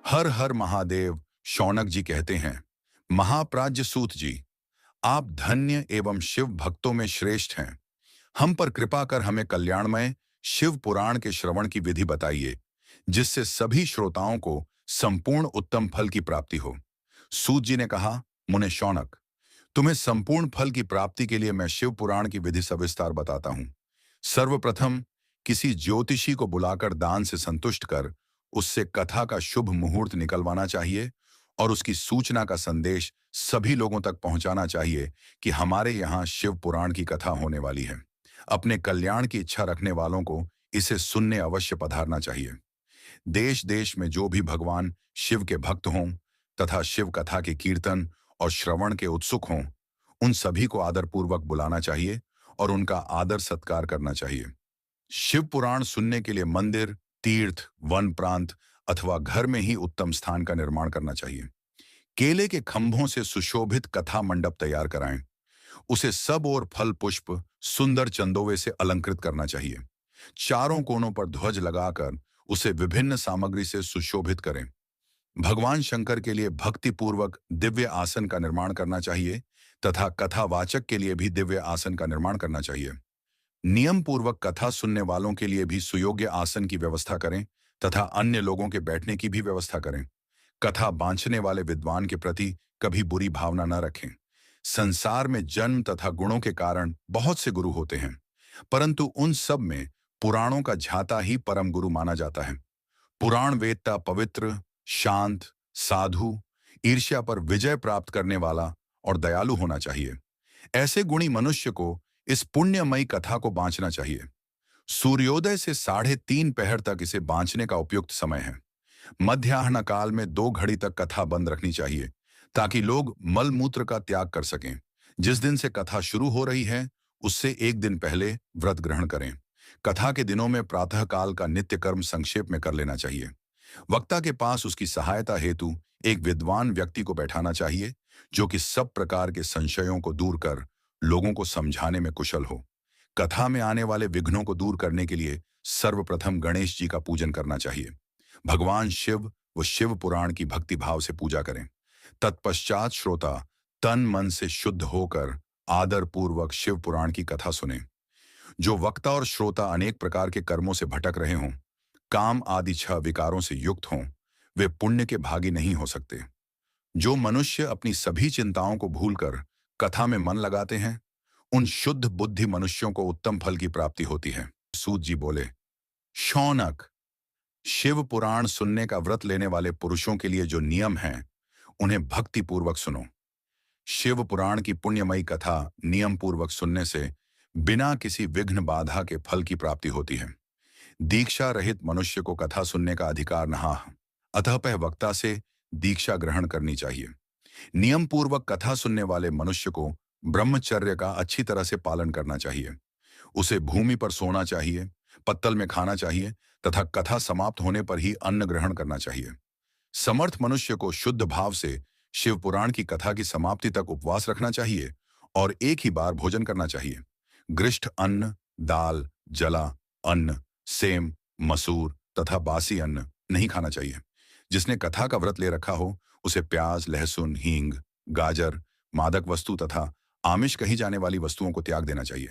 हर हर महादेव। शौनक जी कहते हैं, महाप्राज्य सूत जी, आप धन्य एवं शिव भक्तों में श्रेष्ठ हैं। हम पर कृपा कर हमें कल्याणमय शिव पुराण के श्रवण की विधि बताइए, जिससे सभी श्रोताओं को संपूर्ण उत्तम फल की प्राप्ति हो। सूत जी ने कहा, मुने शौनक, तुम्हें संपूर्ण फल की प्राप्ति के लिए मैं शिव पुराण की विधि सविस्तार बताता हूं। सर्वप्रथम किसी ज्योतिषी को बुलाकर दान से संतुष्ट कर उससे कथा का शुभ मुहूर्त निकलवाना चाहिए और उसकी सूचना का संदेश सभी लोगों तक पहुंचाना चाहिए कि हमारे यहाँ शिव पुराण की कथा होने वाली है। अपने कल्याण की इच्छा रखने वालों को इसे सुनने अवश्य पधारना चाहिए। देश देश में जो भी भगवान शिव के भक्त हों तथा शिव कथा के कीर्तन और श्रवण के उत्सुक हों, उन सभी को आदरपूर्वक बुलाना चाहिए और उनका आदर सत्कार करना चाहिए। शिव पुराण सुनने के लिए मंदिर, तीर्थ, वन प्रांत अथवा घर में ही उत्तम स्थान का निर्माण करना चाहिए। केले के खंभों से सुशोभित कथा मंडप तैयार कराएं। उसे सब ओर फल पुष्प सुंदर चंदोवे से अलंकृत करना चाहिए। चारों कोनों पर ध्वज लगाकर उसे विभिन्न सामग्री से सुशोभित करें। भगवान शंकर के लिए भक्तिपूर्वक दिव्य आसन का निर्माण करना चाहिए तथा कथावाचक के लिए भी दिव्य आसन का निर्माण करना चाहिए। नियम पूर्वक कथा सुनने वालों के लिए भी सुयोग्य आसन की व्यवस्था करें तथा अन्य लोगों के बैठने की भी व्यवस्था करें। कथा बांचने वाले विद्वान के प्रति कभी बुरी भावना न रखें। संसार में जन्म तथा गुणों के कारण बहुत से गुरु होते हैं, परंतु उन सब में पुराणों का झाता ही परम गुरु माना जाता है। पुराण वेदता पवित्र, शांत, साधु, ईर्ष्या पर विजय प्राप्त करने वाला और दयालु होना चाहिए। ऐसे गुणी मनुष्य को इस पुण्यमयी कथा को बांचना चाहिए। सूर्योदय से 3:30 पहर तक इसे बांचने का उपयुक्त समय है। मध्याह्न काल में 2 घड़ी तक कथा बंद रखनी चाहिए ताकि लोग मल मूत्र का त्याग कर सकें। जिस दिन से कथा शुरू हो रही है उससे 1 दिन पहले व्रत ग्रहण करें। कथा के दिनों में प्रातः काल का नित्य कर्म संक्षेप में कर लेना चाहिए। वक्ता के पास उसकी सहायता हेतु एक विद्वान व्यक्ति को बैठाना चाहिए जो कि सब प्रकार के संशयों को दूर कर लोगों को समझाने में कुशल हो। कथा में आने वाले विघ्नों को दूर करने के लिए सर्वप्रथम गणेश जी का पूजन करना चाहिए। भगवान शिव व शिव पुराण की भक्ति भाव से पूजा करें। तत्पश्चात श्रोता तन मन से शुद्ध होकर आदर पूर्वक शिव पुराण की कथा सुने। जो वक्ता और श्रोता अनेक प्रकार के कर्मों से भटक रहे हों, काम आदि 6 विकारों से युक्त हों, वे पुण्य के भागी नहीं हो सकते। जो मनुष्य अपनी सभी चिंताओं को भूलकर कथा में मन लगाते हैं, उन शुद्ध बुद्धि मनुष्यों को उत्तम फल की प्राप्ति होती है। सूत जी बोले, शौनक, शिव पुराण सुनने का व्रत लेने वाले पुरुषों के लिए जो नियम हैं, उन्हें भक्ति पूर्वक सुनो। शिव पुराण की पुण्यमयी कथा नियम पूर्वक सुनने से बिना किसी विघ्न बाधा के फल की प्राप्ति होती है। दीक्षा रहित मनुष्य को कथा सुनने का अधिकार नहीं, अतः वक्ता से दीक्षा ग्रहण करनी चाहिए। नियम पूर्वक कथा सुनने वाले मनुष्य को ब्रह्मचर्य का अच्छी तरह से पालन करना चाहिए। उसे भूमि पर सोना चाहिए, पत्तल में खाना चाहिए तथा कथा समाप्त होने पर ही अन्न ग्रहण करना चाहिए। समर्थ मनुष्य को शुद्ध भाव से शिव पुराण की कथा की समाप्ति तक उपवास रखना चाहिए और एक ही बार भोजन करना चाहिए। गृष्ठ अन्न, दाल, जला अन्न, सेम, मसूर तथा बासी अन्न नहीं खाना चाहिए। जिसने कथा का व्रत ले रखा हो उसे प्याज, लहसुन, हींग, गाजर, मादक वस्तु तथा आमिष कही जाने वाली वस्तुओं को त्याग देना चाहिए।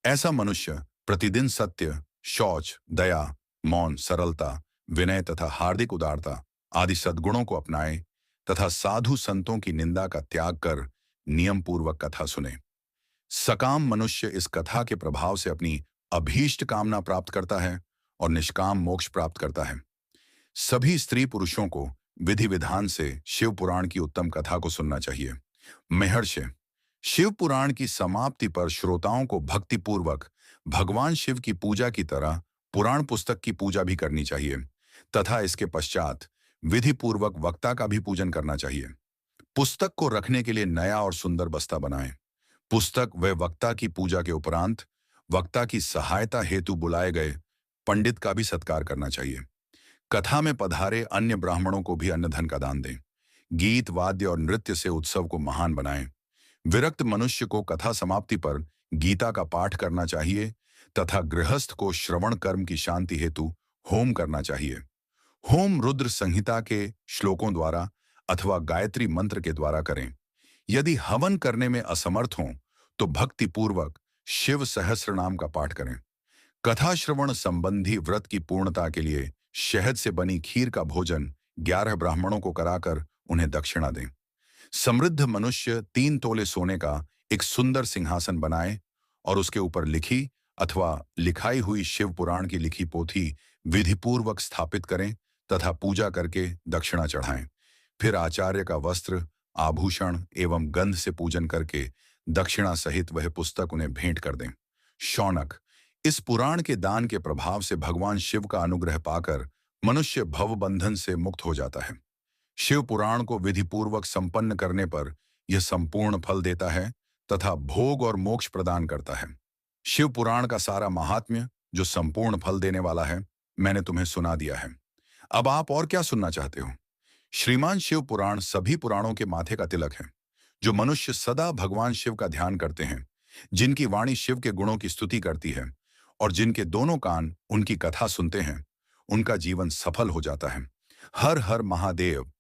ऐसा मनुष्य प्रतिदिन सत्य, शौच, दया, मौन, सरलता, विनय तथा हार्दिक उदारता आदि सद्गुणों को अपनाए तथा साधु संतों की निंदा का त्याग कर नियम पूर्वक कथा सुने। सकाम मनुष्य इस कथा के प्रभाव से अपनी अभीष्ट कामना प्राप्त करता है और निष्काम मोक्ष प्राप्त करता है। सभी स्त्री पुरुषों को विधि विधान से शिव पुराण की उत्तम कथा को सुनना चाहिए। महर्षि, शिव पुराण की समाप्ति पर श्रोताओं को भक्ति पूर्वक भगवान शिव की पूजा की तरह पुराण पुस्तक की पूजा भी करनी चाहिए तथा इसके पश्चात विधि पूर्वक वक्ता का भी पूजन करना चाहिए। पुस्तक को रखने के लिए नया और सुंदर बस्ता बनाएं। पुस्तक व वक्ता की पूजा के उपरांत वक्ता की सहायता हेतु बुलाए गए पंडित का भी सत्कार करना चाहिए। कथा में पधारे अन्य ब्राह्मणों को भी अन्नधन का दान दें। गीत, वाद्य और नृत्य से उत्सव को महान बनाएं। विरक्त मनुष्य को कथा समाप्ति पर गीता का पाठ करना चाहिए तथा गृहस्थ को श्रवण कर्म की शांति हेतु होम करना चाहिए। होम रुद्र संहिता के श्लोकों द्वारा अथवा गायत्री मंत्र के द्वारा करें। यदि हवन करने में असमर्थ हों तो भक्तिपूर्वक शिव सहस्त्र नाम का पाठ करें। कथा श्रवण संबंधी व्रत की पूर्णता के लिए शहद से बनी खीर का भोजन 11 ब्राह्मणों को कराकर उन्हें दक्षिणा दें। समृद्ध मनुष्य 3 तोले सोने का एक सुंदर सिंहासन बनाए और उसके ऊपर लिखी अथवा लिखाई हुई शिव पुराण की लिखी पोथी विधिपूर्वक स्थापित करें तथा पूजा करके दक्षिणा चढ़ाएं। फिर आचार्य का वस्त्र, आभूषण एवं गंध से पूजन करके दक्षिणा सहित वह पुस्तक उन्हें भेंट कर दें। शौनक, इस पुराण के दान के प्रभाव से भगवान शिव का अनुग्रह पाकर मनुष्य भवबंधन से मुक्त हो जाता है। शिव पुराण को विधिपूर्वक संपन्न करने पर यह संपूर्ण फल देता है तथा भोग और मोक्ष प्रदान करता है। शिव पुराण का सारा महात्म्य जो संपूर्ण फल देने वाला है, मैंने तुम्हें सुना दिया है। अब आप और क्या सुनना चाहते हो? श्रीमान शिव पुराण सभी पुराणों के माथे का तिलक है। जो मनुष्य सदा भगवान शिव का ध्यान करते हैं, जिनकी वाणी शिव के गुणों की स्तुति करती है और जिनके दोनों कान उनकी कथा सुनते हैं, उनका जीवन सफल हो जाता है। हर हर महादेव।